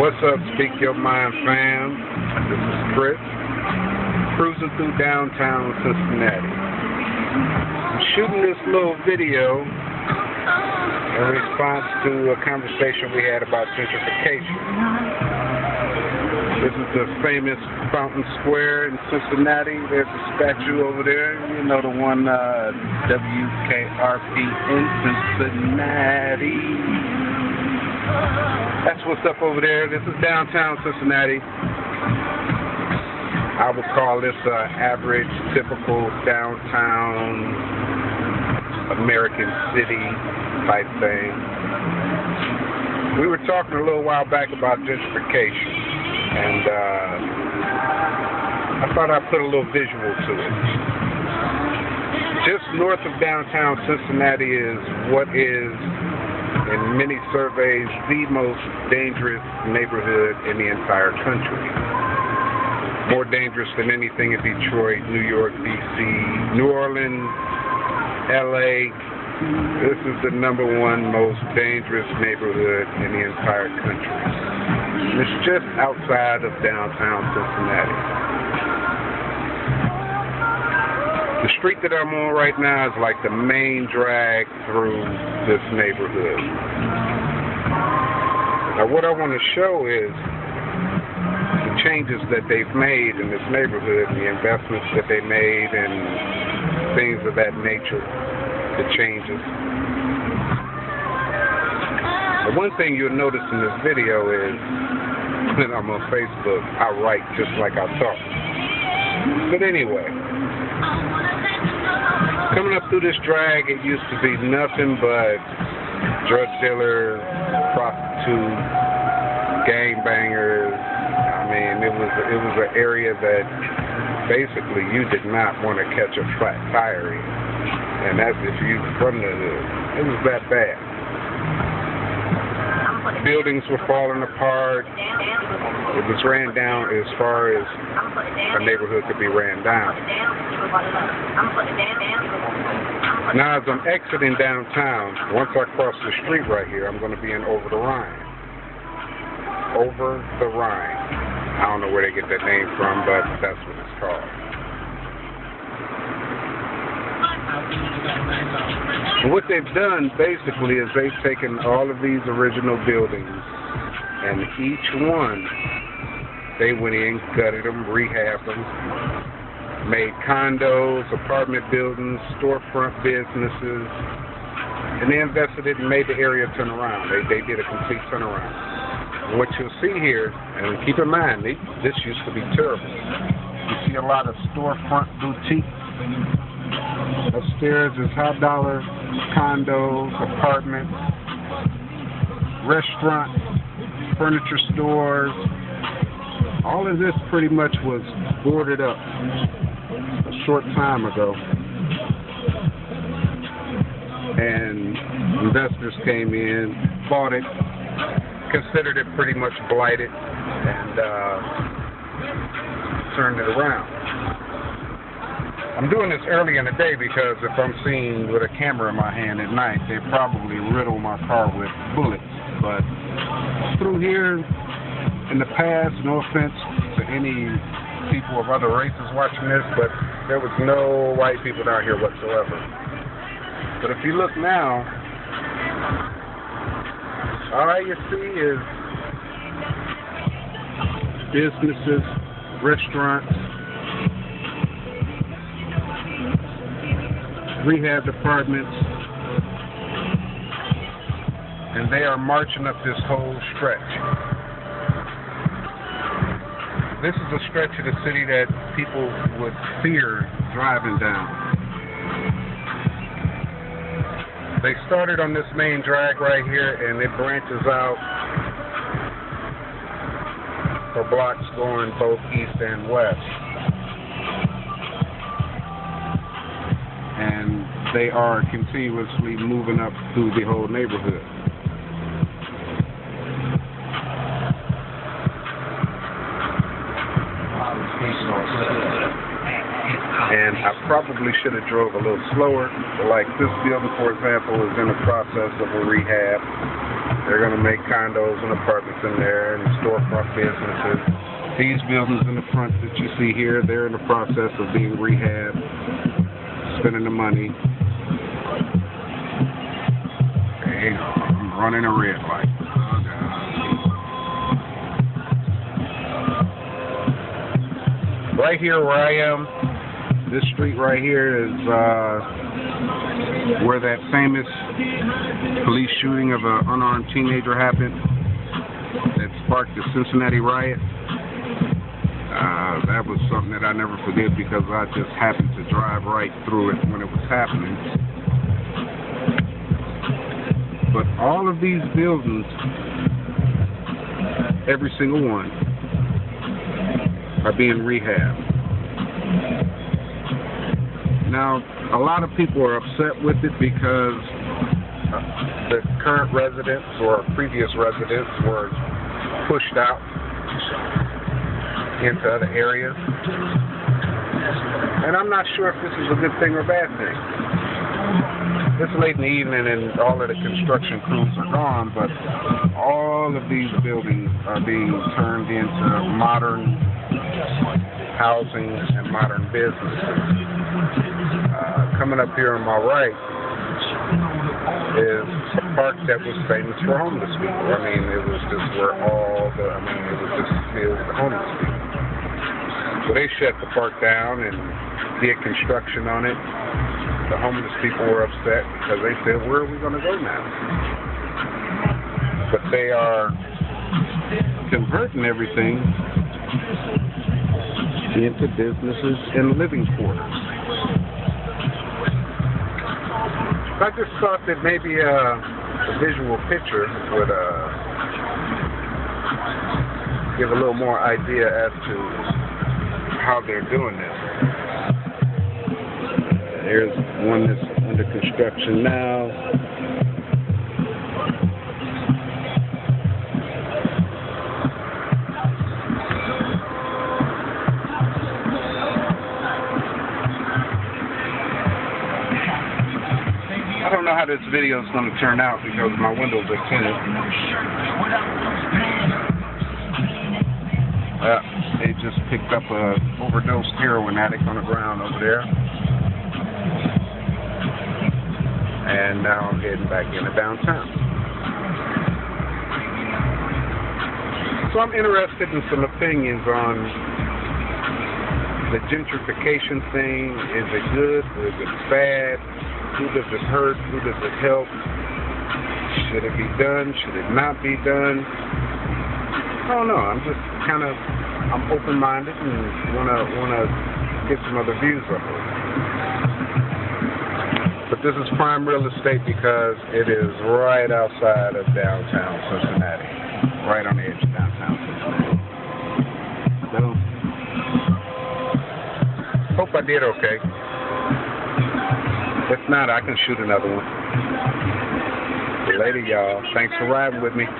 What's up, Speak Your Mind fam? This is Chris, cruising through downtown Cincinnati. I'm shooting this little video in response to a conversation we had about gentrification. This is the famous Fountain Square in Cincinnati. There's a statue over there, you know, the one WKRP in Cincinnati. That's what's up over there. This is downtown Cincinnati. I would call this an average, typical downtown American city type thing. We were talking a little while back about gentrification, and I thought I'd put a little visual to it. Just north of downtown Cincinnati is what is, in many surveys, the most dangerous neighborhood in the entire country. More dangerous than anything in Detroit, New York, D.C., New Orleans, L.A. This is the #1 most dangerous neighborhood in the entire country. And it's just outside of downtown Cincinnati. The street that I'm on right now is like the main drag through this neighborhood. Now what I want to show is the changes that they've made in this neighborhood and the investments that they made and things of that nature, the changes. The one thing you'll notice in this video is when I'm on Facebook, I write just like I talk. But anyway, coming up through this drag, it used to be nothing but drug dealers, prostitutes, gangbangers. I mean, it was an area that basically you did not want to catch a flat tire in, and that's if you were from the hood. It was that bad. Buildings were falling apart. It was ran down as far as a neighborhood could be ran down. Now, as I'm exiting downtown, once I cross the street right here, I'm going to be in Over the Rhine. Over the Rhine. I don't know where they get that name from, but that's what it's called. And what they've done, basically, is they've taken all of these original buildings, and each one, they went in, gutted them, rehabbed them, made condos, apartment buildings, storefront businesses, and they invested it and made the area turn around. They did a complete turnaround. And what you'll see here, and keep in mind, this used to be terrible. You see a lot of storefront boutiques. Upstairs is high dollar condos, apartments, restaurants, furniture stores. All of this pretty much was boarded up a short time ago. And investors came in, bought it, considered it pretty much blighted, and turned it around. I'm doing this early in the day because if I'm seen with a camera in my hand at night, they probably riddle my car with bullets. But through here, in the past, no offense to any people of other races watching this, but there was no white people down here whatsoever. But if you look now, all you see is businesses, restaurants, rehab apartments, and they are marching up this whole stretch. This is a stretch of the city that people would fear driving down. They started on this main drag right here, and it branches out for blocks going both east and west. And they are continuously moving up through the whole neighborhood. And I probably should have drove a little slower. Like this building, for example, is in the process of a rehab. They're going to make condos and apartments in there and storefront businesses. These buildings in the front that you see here, they're in the process of being rehabbed, spending the money. Hey, I'm running a red light. Oh, God. Right here where I am, this street right here is where that famous police shooting of an unarmed teenager happened that sparked the Cincinnati riot. That was something that I never forget because I just happened to drive right through it when it was happening. But all of these buildings, every single one, are being rehabbed. Now, a lot of people are upset with it because the current residents or previous residents were pushed out into other areas. And I'm not sure if this is a good thing or a bad thing. It's late in the evening and all of the construction crews are gone, but all of these buildings are being turned into modern housing and modern businesses. Coming up here on my right is a park that was famous for homeless people. I mean, it was just where it was just filled with homeless people. So they shut the park down and did construction on it. The homeless people were upset because they said, where are we going to go now? But they are converting everything into businesses and living quarters. I just thought that maybe a visual picture would give a little more idea as to how they're doing this. There's one that's under construction now. I don't know how this video is going to turn out because my windows are tinted. They just picked up a overdosed heroin addict on the ground over there. And now I'm heading back into downtown. So I'm interested in some opinions on the gentrification thing. Is it good? Is it bad? Who does it hurt? Who does it help? Should it be done? Should it not be done? I don't know. I'm just I'm open-minded and wanna get some other views of it. But this is prime real estate because it is right outside of downtown Cincinnati, right on the edge of downtown Cincinnati. So, hope I did okay. If not, I can shoot another one. Later, y'all. Thanks for riding with me. Peace.